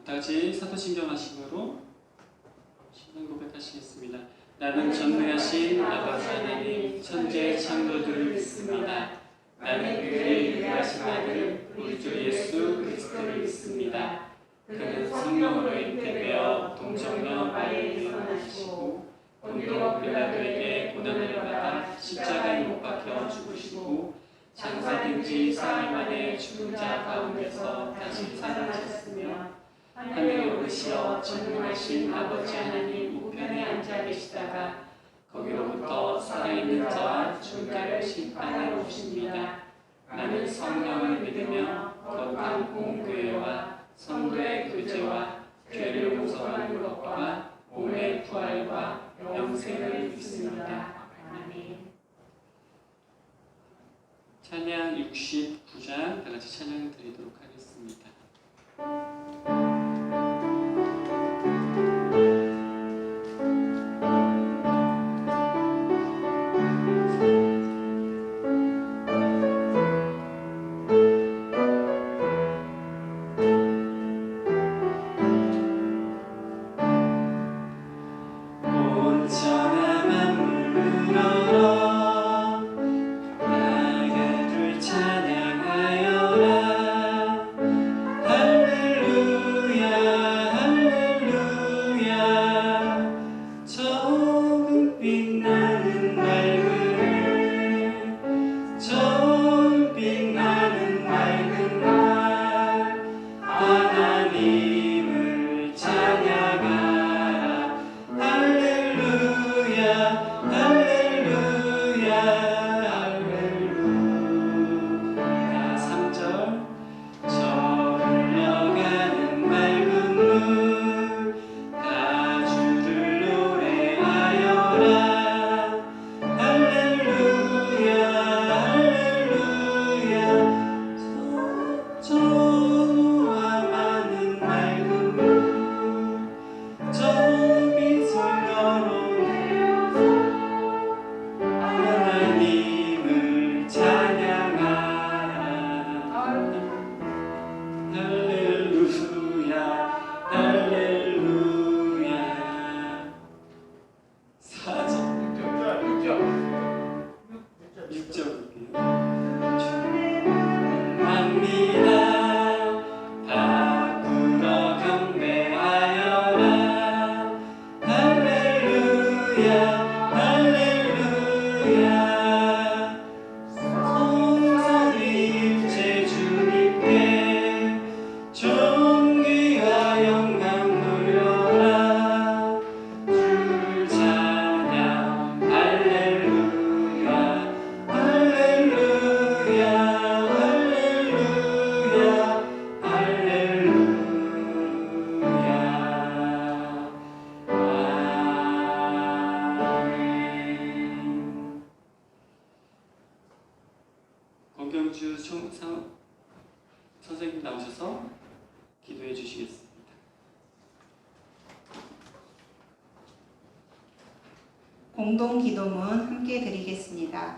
다같이 사도신경 하심으로 신앙 고백하시겠습니다. 나는 전능하신 아버지 하나님 천재 창조주를 믿습니다. 나는 그의 유일하신 아들 우리 주 예수 그리스도를 믿습니다. 그는 성령으로 잉태되어 동정녀 마리아에게 태어나시고 본디오 빌라도에게 고난을 받아 십자가에 못 박혀 죽으시고 장사된 지 4일 만에 죽은 자 가운데서 다시 살아나셨으며 하늘에 오르시어 전능하신 아버지 하나님 우편에 앉아 계시다가 거기로부터 살아있는 자와 죽은 자를 심판하러 오십니다. 나는 성령을 믿으며 거룩한 공교회와 성도의 교제와 죄를 용서받는 것과 몸의 부활과 영생을 믿습니다. 아멘. 찬양 69장 다같이 찬양 드리도록 하겠습니다. 권경주 선생님 나오셔서 기도해 주시겠습니다. 공동 기도문 함께 드리겠습니다.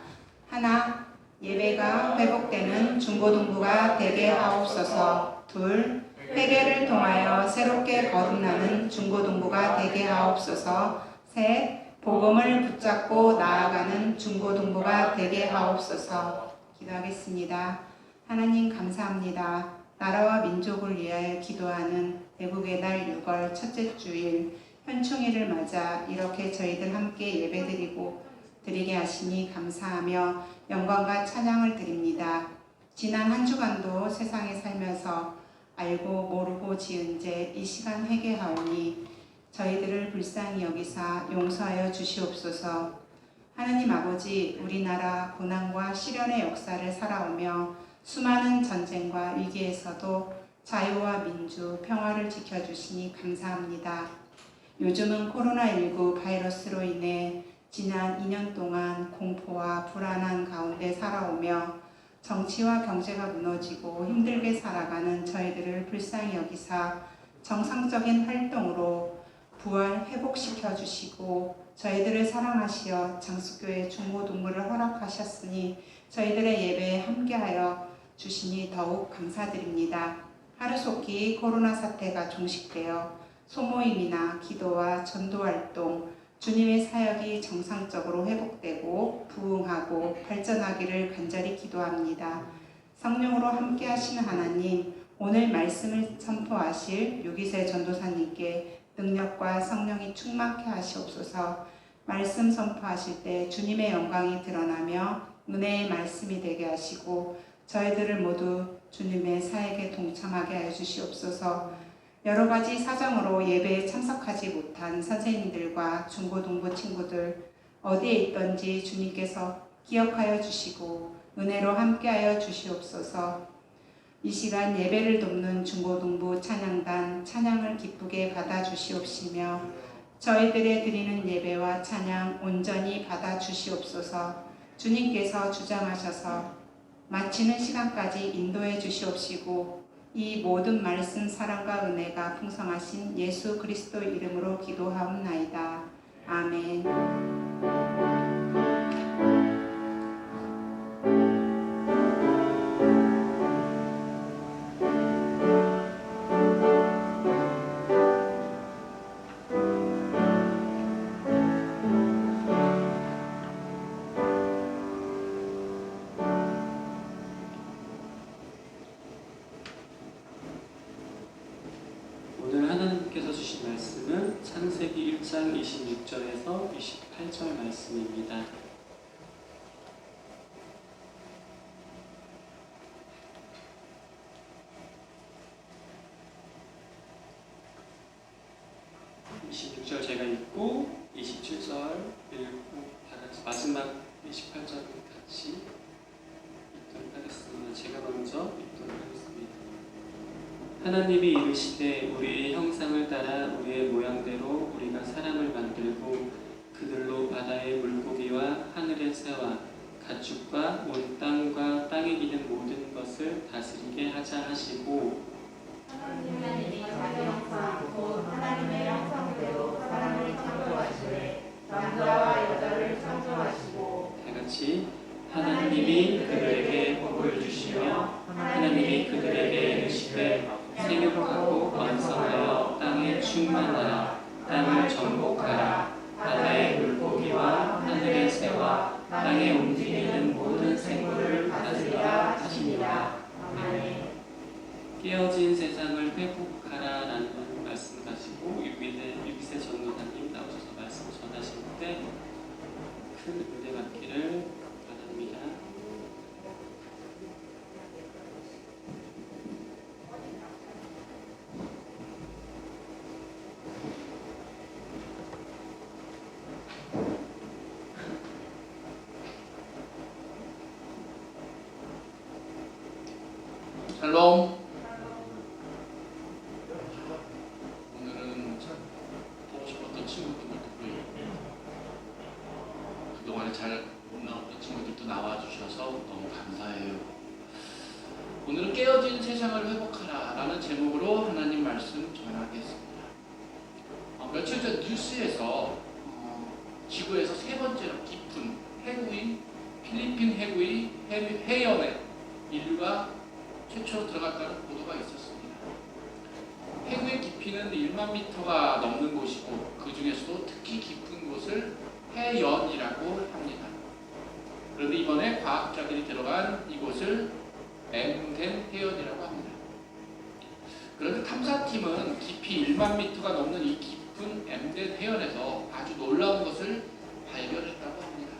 하나, 예배가 회복되는 중고등부가 되게 하옵소서. 둘, 회개를 통하여 새롭게 거듭나는 중고등부가 되게 하옵소서. 셋, 복음을 붙잡고 나아가는 중고등부가 되게 하옵소서. 기도하겠습니다. 하나님 감사합니다. 나라와 민족을 위하여 기도하는 대국의 날 6월 첫째 주일 현충일을 맞아 이렇게 저희들 함께 예배드리게 하시니 감사하며 영광과 찬양을 드립니다. 지난 한 주간도 세상에 살면서 알고 모르고 지은 죄 이 시간 회개하오니 저희들을 불쌍히 여기사 용서하여 주시옵소서. 하나님 아버지, 우리나라 고난과 시련의 역사를 살아오며 수많은 전쟁과 위기에서도 자유와 민주, 평화를 지켜주시니 감사합니다. 요즘은 코로나19 바이러스로 인해 지난 2년 동안 공포와 불안한 가운데 살아오며 정치와 경제가 무너지고 힘들게 살아가는 저희들을 불쌍히 여기사 정상적인 활동으로 부활 회복시켜 주시고 저희들을 사랑하시어 장수교회 중고등부를 허락하셨으니 저희들의 예배에 함께하여 주시니 더욱 감사드립니다. 하루속히 코로나 사태가 종식되어 소모임이나 기도와 전도활동, 주님의 사역이 정상적으로 회복되고 부흥하고 발전하기를 간절히 기도합니다. 성령으로 함께 하시는 하나님, 오늘 말씀을 선포하실 유기세 전도사님께 능력과 성령이 충만케 하시옵소서. 말씀 선포하실 때 주님의 영광이 드러나며 은혜의 말씀이 되게 하시고 저희들을 모두 주님의 사역에 동참하게 하여 주시옵소서. 여러 가지 사정으로 예배에 참석하지 못한 선생님들과 중고등부 친구들 어디에 있던지 주님께서 기억하여 주시고 은혜로 함께하여 주시옵소서. 이 시간 예배를 돕는 중고등부 찬양단 찬양을 기쁘게 받아 주시옵시며 저희들의 드리는 예배와 찬양 온전히 받아 주시옵소서. 주님께서 주장하셔서 마치는 시간까지 인도해 주시옵시고 이 모든 말씀 사랑과 은혜가 풍성하신 예수 그리스도 이름으로 기도하옵나이다. 아멘. 오늘 하나님께서 주신 말씀은 창세기 1장 26절에서 28절 말씀입니다. 제가 읽고 27절 읽고 다같이 마지막 28절을 같이 읽도록 하겠습니다. 제가 먼저 읽도록 하겠습니다. 하나님이 이르시되 우리의 형상을 따라 우리의 모양대로 우리가 사람을 만들고 그들로 바다의 물고기와 하늘의 새와 가축과 온 땅과 땅에 기는 모든 것을 다스리게 하자 하시고 하나님이 자기 형상 곧 하나님의 형상대로 사람을 창조하시되 남자와 여자를 창조하시고 다같이 하나님이 그들에게 복을 주시며 하나님이 그들에게 이르시되 생육하고 번성하여 땅에 충만하라 땅을 정복하라 바다의 물고기와 하늘의 새와 땅에 움직이는 모든 생물을 다스리라 하시니라. 아멘. 깨어진 세상을 회복하라라는 말씀을 가지고 유기세 전도사님 나오셔서 말씀 전하실 때 큰 은혜 받기를 바랍니다. 샬롬. 오늘은 보고 싶었던 친구들도 있고요. 그동안에 잘 못 나왔던 친구들도 나와주셔서 너무 감사해요. 오늘은 깨어진 세상을 회복하라 라는 제목으로 하나님 말씀 전하겠습니다. 며칠 전 뉴스에서 지구에서 세 번째로 깊은 해구인 필리핀 해구의 해연에 인류가 최초로 들어갔다는 보도가 있었습니다. 해구의 깊이는 1만 미터가 넘는 곳이고 그 중에서도 특히 깊은 곳을 해연이라고 합니다. 그런데 이번에 과학자들이 들어간 이곳을 엠덴 해연이라고 합니다. 그런데 탐사팀은 깊이 1만 미터가 넘는 이 깊은 엠덴 해연에서 아주 놀라운 것을 발견했다고 합니다.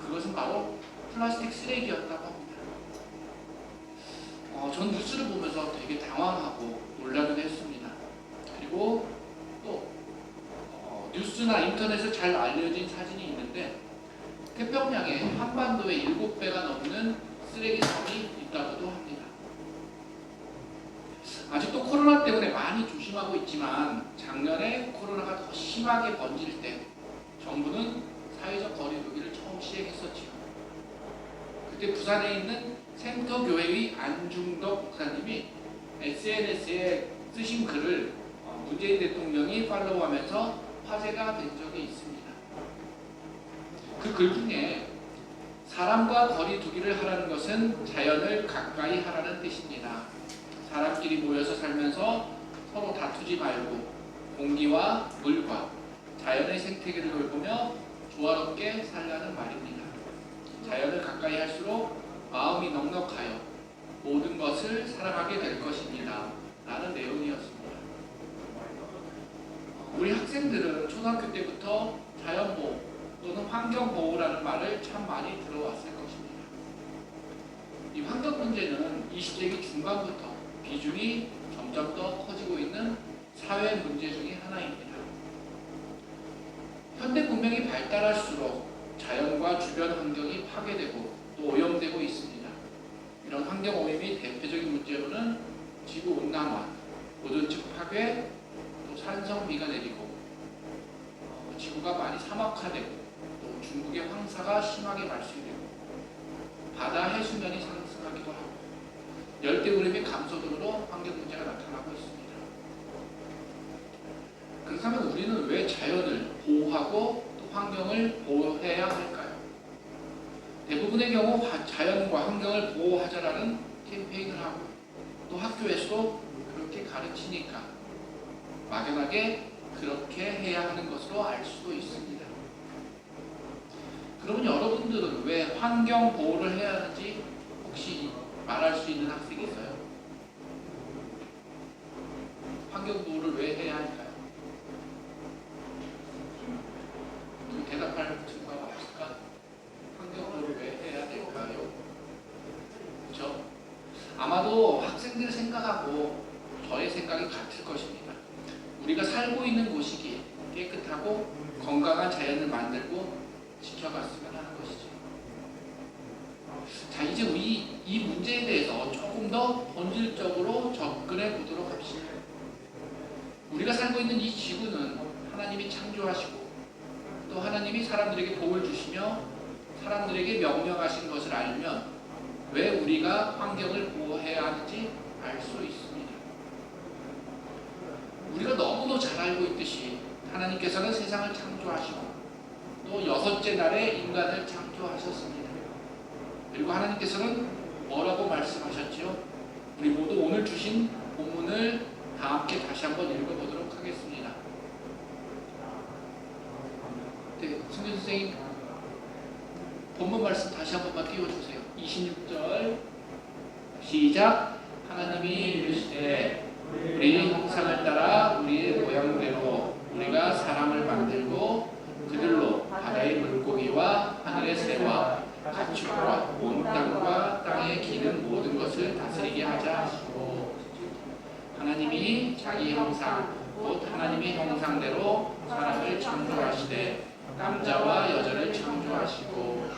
그것은 바로 플라스틱 쓰레기였다고 합니다. 전 뉴스를 보면서 되게 당황하고 놀라기도 했습니다. 그리고 또 뉴스나 인터넷에 잘 알려진 사진이 있는데 태평양에 한반도의 7배가 넘는 쓰레기 섬이 있다고도 합니다. 아직도 코로나 때문에 많이 조심하고 있지만 작년에 코로나가 더 심하게 번질 때 정부는 사회적 거리두기를 처음 시행했었지요. 그때 부산에 있는 센터교회의 안중덕 목사님이 SNS에 쓰신 글을 문재인 대통령이 팔로우하면서 화제가 된 적이 있습니다. 그 글 중에 사람과 거리 두기를 하라는 것은 자연을 가까이 하라는 뜻입니다. 사람끼리 모여서 살면서 서로 다투지 말고 공기와 물과 자연의 생태계를 돌보며 조화롭게 살라는 말입니다. 자연을 가까이 할수록 마음이 넉넉하여 모든 것을 사랑하게 될 것입니다. 라는 내용이었습니다. 우리 학생들은 초등학교 때부터 자연보호 또는 환경보호라는 말을 참 많이 들어왔을 것입니다. 이 환경 문제는 20세기 중반부터 비중이 점점 더 커지고 있는 사회 문제 중에 하나입니다. 현대 문명이 발달할수록 자연과 주변 환경이 파괴되고 또 오염되고 있습니다. 이런 환경 오염이 대표적인 문제로는 지구 온난화, 오존층 파괴, 또 산성비가 내리고 지구가 많이 사막화되고 또 중국의 황사가 심하게 발생되고 바다 해수면이 상승하기도 하고 열대우림의 감소 등으로 환경 문제가 나타나고 있습니다. 그렇다면 우리는 왜 자연을 보호하고 또 환경을 보호해야 할까요? 대부분의 경우 자연과 환경을 보호하자라는 캠페인을 하고 또 학교에서도 그렇게 가르치니까 막연하게 그렇게 해야 하는 것으로 알 수도 있습니다. 그러면 여러분들은 왜 환경 보호를 해야 하는지 혹시 말할 수 있는 학생이 있어요? 환경 보호를 왜 해야 할까요? 대답할 수가 없을까? 환경 보호를 왜 해야 될까요? 그렇죠? 아마도 학생들 생각하고 저의 생각이 같을 것입니다. 우리가 살고 있는 곳이 깨끗하고 건강한 자연을 만들고 지켜갔으면 하는 것이죠. 자, 이제 우리 이 문제에 대해서 조금 더 본질적으로 접근해 보도록 합시다. 우리가 살고 있는 이 지구는 하나님이 창조하시고 또 하나님이 사람들에게 복을 주시며 사람들에게 명령하신 것을 알면 왜 우리가 환경을 보호해야 하는지 알 수 있습니다. 우리가 너무도 잘 알고 있듯이 하나님께서는 세상을 창조하시고 또 여섯째 날에 인간을 창조하셨습니다. 그리고 하나님께서는 뭐라고 말씀하셨죠? 우리 모두 오늘 주신 본문을 다 함께 다시 한번 읽어보도록 하겠습니다. 네, 승준 선생님 본문 말씀 다시 한 번만 띄워주세요. 26절 시작. 하나님이 이르시되 우리 형상을 따라 우리의 모양대로 우리가 사람을 만들고 그들로 바다의 물고기와 하늘의 새와 가축과 온 땅과 땅에 기는 모든 것을 다스리게 하자 하시고 하나님이 자기 형상 곧 하나님의 형상대로 사람을 창조하시되 남자와 여자를 창조하시고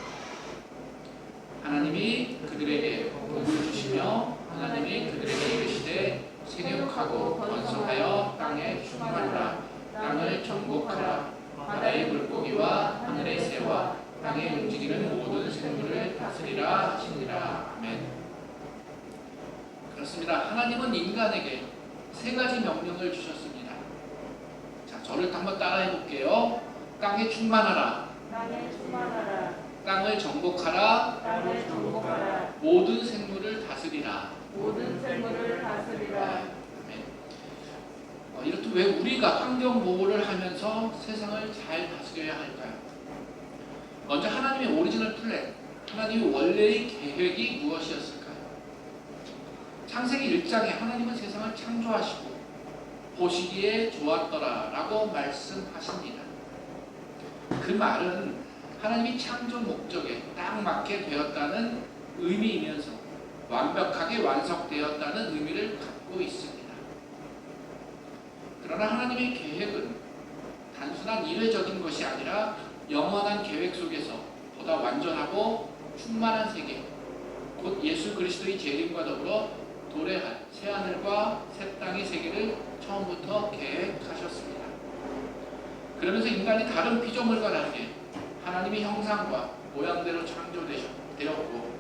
하나님이 그들에게 복을 주시며 하나님이 그들에게 이르시되 생육하고 번성하여 땅에 충만하라 땅을 정복하라 바다의 물고기와 하늘의 새와 땅에 움직이는 모든 생물을 다스리라 하시니라. 아멘. 그렇습니다. 하나님은 인간에게 세 가지 명령을 주셨습니다. 자, 저를 한번 따라해 볼게요. 땅에 충만하라. 땅에 충만하라. 땅을 정복하라. 땅을 정복하라. 모든 생물을 다스리라. 모든 생물을 다스리라. 이렇듯 왜 우리가 환경 보호를 하면서 세상을 잘 다스려야 할까요? 먼저 하나님의 오리지널 플랜, 하나님의 원래의 계획이 무엇이었을까요? 창세기 1장에 하나님은 세상을 창조하시고 보시기에 좋았더라 라고 말씀하십니다. 그 말은 하나님이 창조 목적에 딱 맞게 되었다는 의미이면서 완벽하게 완성되었다는 의미를 갖고 있습니다. 그러나 하나님의 계획은 단순한 이례적인 것이 아니라 영원한 계획 속에서 보다 완전하고 충만한 세계, 곧 예수 그리스도의 재림과 더불어 도래할 새하늘과 새 땅의 세계를 처음부터 계획하셨습니다. 그러면서 인간이 다른 피조물과 다르게 하나님의 형상과 모양대로 창조되었고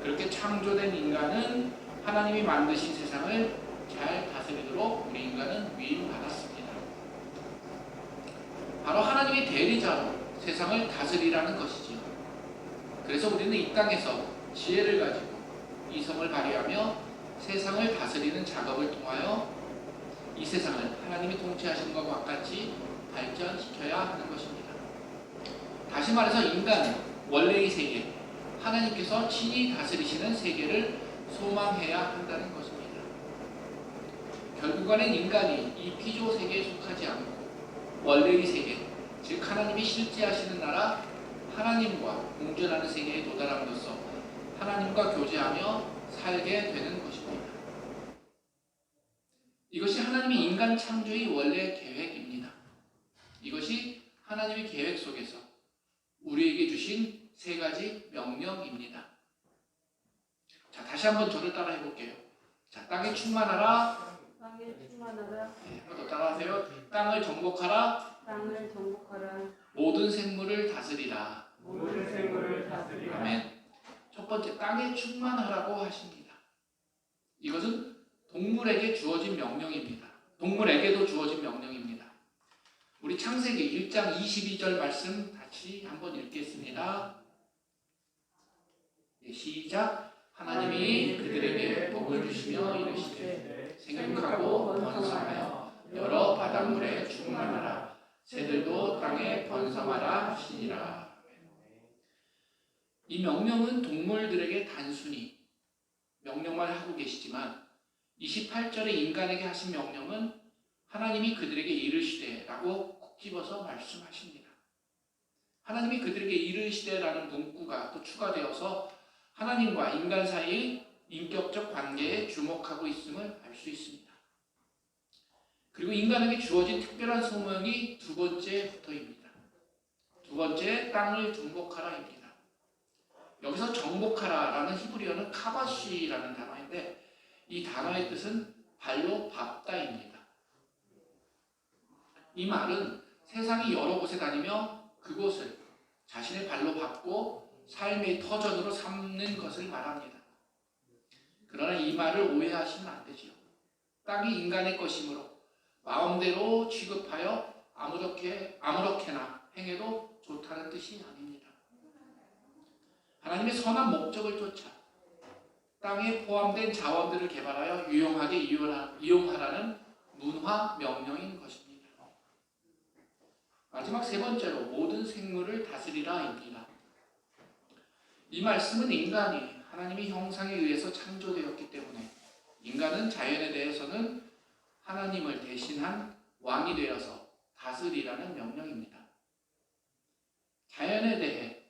그렇게 창조된 인간은 하나님이 만드신 세상을 잘 다스리도록 우리 인간은 위임받았습니다. 바로 하나님의 대리자로 세상을 다스리라는 것이지요. 그래서 그래서 우리는 이 땅에서 지혜를 가지고 이성을 발휘하며 세상을 다스리는 작업을 통하여 이 세상을 하나님이 통치하시는 것과 같이 발전시켜야 하는 것입니다. 다시 말해서 인간은 원래의 세계, 하나님께서 친히 다스리시는 세계를 소망해야 한다는 것입니다. 결국에는 인간이 이 피조 세계에 속하지 않고 원래의 세계, 즉 하나님이 실제하시는 나라, 하나님과 공존하는 세계에 도달함으로써 하나님과 교제하며 살게 되는 것입니다. 이것이 하나님의 인간 창조의 원래 계획입니다. 이것이 하나님의 계획 속에서 우리에게 주신 세 가지 명령입니다. 자, 다시 한번 저를 따라 해볼게요. 자, 땅에 충만하라. 땅에 충만하라. 네, 한번 더 따라하세요. 땅을 정복하라. 땅을 정복하라. 모든 생물을 다스리라. 모든 생물을 다스리라. 아멘. 첫 번째, 땅에 충만하라고 하십니다. 이것은 동물에게 주어진 명령입니다. 동물에게도 주어진 명령입니다. 우리 창세기 1장 22절 말씀 같이 한번 읽겠습니다. 네, 시작. 하나님이 그들에게 복을 주시며 이르시되 생육하고 번성하여 여러 바닷물에 충만하라. 새들도 땅에 번성하라 하시니라. 이 명령은 동물들에게 단순히 명령만 하고 계시지만 28절에 인간에게 하신 명령은 하나님이 그들에게 이르시되 라고 콕 집어서 말씀하십니다. 하나님이 그들에게 이르시되라는 문구가 또 추가되어서 하나님과 인간 사이의 인격적 관계에 주목하고 있음을 알 수 있습니다. 그리고 인간에게 주어진 특별한 소명이 두 번째부터입니다. 두 번째, 땅을 정복하라입니다. 여기서 정복하라라는 히브리어는 카바시라는 단어인데 이 단어의 뜻은 발로 밟다입니다. 이 말은 세상이 여러 곳에 다니며 그곳을 자신의 발로 밟고 삶의 터전으로 삼는 것을 말합니다. 그러나 이 말을 오해하시면 안 되지요. 땅이 인간의 것이므로 마음대로 취급하여 아무렇게나 행해도 좋다는 뜻이 아닙니다. 하나님의 선한 목적을 쫓아 땅에 포함된 자원들을 개발하여 유용하게 이용하라는 문화 명령인 것입니다. 마지막 세 번째로 모든 생물을 다스리라입니다. 이 말씀은 인간이 하나님의 형상에 의해서 창조되었기 때문에 인간은 자연에 대해서는 하나님을 대신한 왕이 되어서 다스리라는 명령입니다. 자연에 대해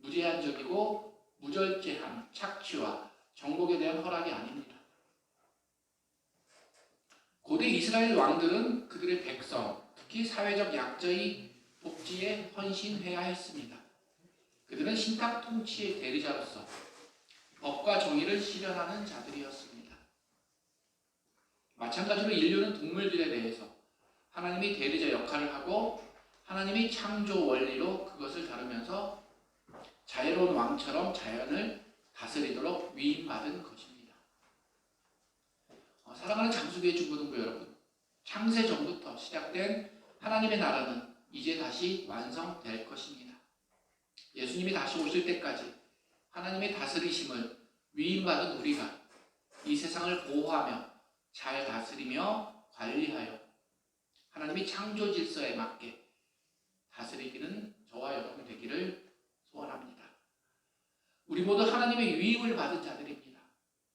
무제한적이고 무절제한 착취와 정복에 대한 허락이 아닙니다. 고대 이스라엘 왕들은 그들의 백성, 특히 사회적 약자의 복지에 헌신해야 했습니다. 그들은 신탁 통치의 대리자로서 법과 정의를 실현하는 자들이었습니다. 마찬가지로 인류는 동물들에 대해서 하나님이 대리자 역할을 하고 하나님이 창조 원리로 그것을 다루면서 자유로운 왕처럼 자연을 다스리도록 위임받은 것입니다. 사랑하는 장수교회 중고등부 여러분, 창세 전부터 시작된 하나님의 나라는 이제 다시 완성될 것입니다. 예수님이 다시 오실 때까지 하나님의 다스리심을 위임받은 우리가 이 세상을 보호하며 잘 다스리며 관리하여 하나님이 창조 질서에 맞게 다스리기는 저와 여러분 되기를 소원합니다. 우리 모두 하나님의 위임을 받은 자들입니다.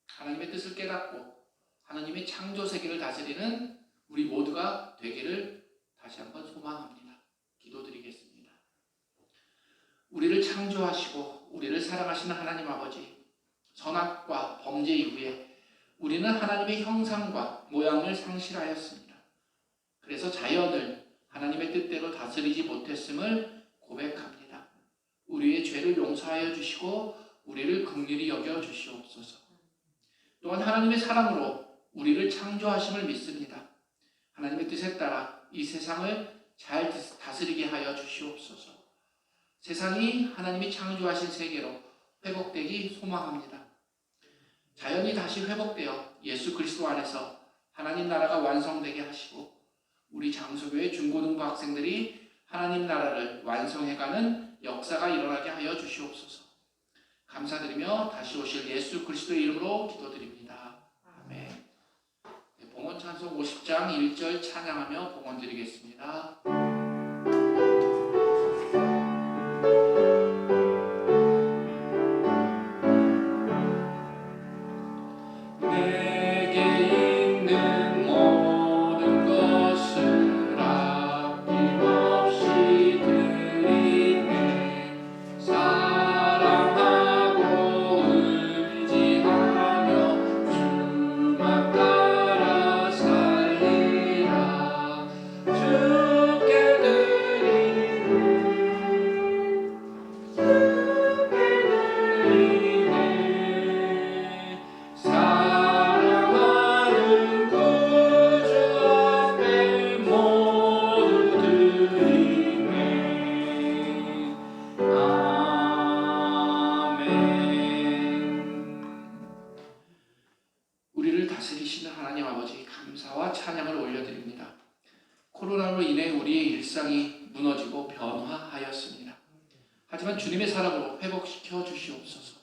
하나님의 뜻을 깨닫고 하나님의 창조 세계를 다스리는 우리 모두가 되기를 다시 한번 소망합니다. 기도드리겠습니다. 우리를 창조하시고 우리를 사랑하시는 하나님 아버지, 선악과 범죄 이후에 우리는 하나님의 형상과 모양을 상실하였습니다. 그래서 자연을 하나님의 뜻대로 다스리지 못했음을 고백합니다. 우리의 죄를 용서하여 주시고 우리를 긍휼히 여겨 주시옵소서. 또한 하나님의 사랑으로 우리를 창조하심을 믿습니다. 하나님의 뜻에 따라 이 세상을 잘 다스리게 하여 주시옵소서. 세상이 하나님이 창조하신 세계로 회복되기 소망합니다. 자연이 다시 회복되어 예수 그리스도 안에서 하나님 나라가 완성되게 하시고 우리 장수교회 중고등부 학생들이 하나님 나라를 완성해가는 역사가 일어나게 하여 주시옵소서. 감사드리며 다시 오실 예수 그리스도의 이름으로 기도드립니다. 아멘. 네, 봉헌 찬송 50장 1절 찬양하며 봉헌 드리겠습니다. 우리를 다스리시는 하나님 아버지 감사와 찬양을 올려드립니다. 코로나로 인해 우리의 일상이 무너지고 변화하였습니다. 하지만 주님의 사랑으로 회복시켜 주시옵소서.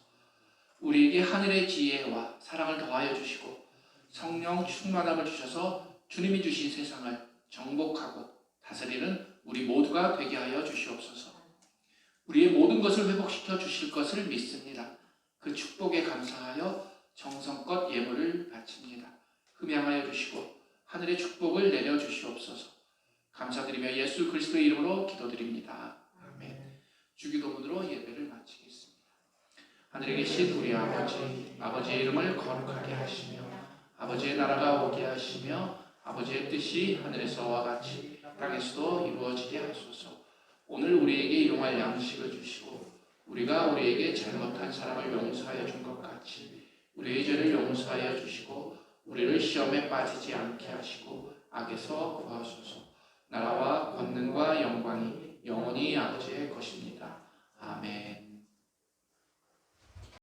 우리에게 하늘의 지혜와 사랑을 더하여 주시고 성령 충만함을 주셔서 주님이 주신 세상을 정복하고 다스리는 우리 모두가 되게 하여 주시옵소서. 우리의 모든 것을 회복시켜 주실 것을 믿습니다. 그 축복에 감사하여 정성껏 예물을 바칩니다. 흠양하여 주시고 하늘의 축복을 내려 주시옵소서. 감사드리며 예수 그리스도의 이름으로 기도드립니다. 아멘. 주기도문으로 예배를 마치겠습니다. 하늘에 계신 우리 아버지, 아버지의 이름을 거룩하게 하시며 아버지의 나라가 오게 하시며 아버지의 뜻이 하늘에서와 같이 땅에서도 이루어지게 하소서. 오늘 우리에게 일용할 양식을 주시고 우리가 우리에게 잘못한 사람을 용서하여 준 것 같이 우리의 죄를 용서하여 주시고 우리를 시험에 빠지지 않게 하시고 악에서 구하소서.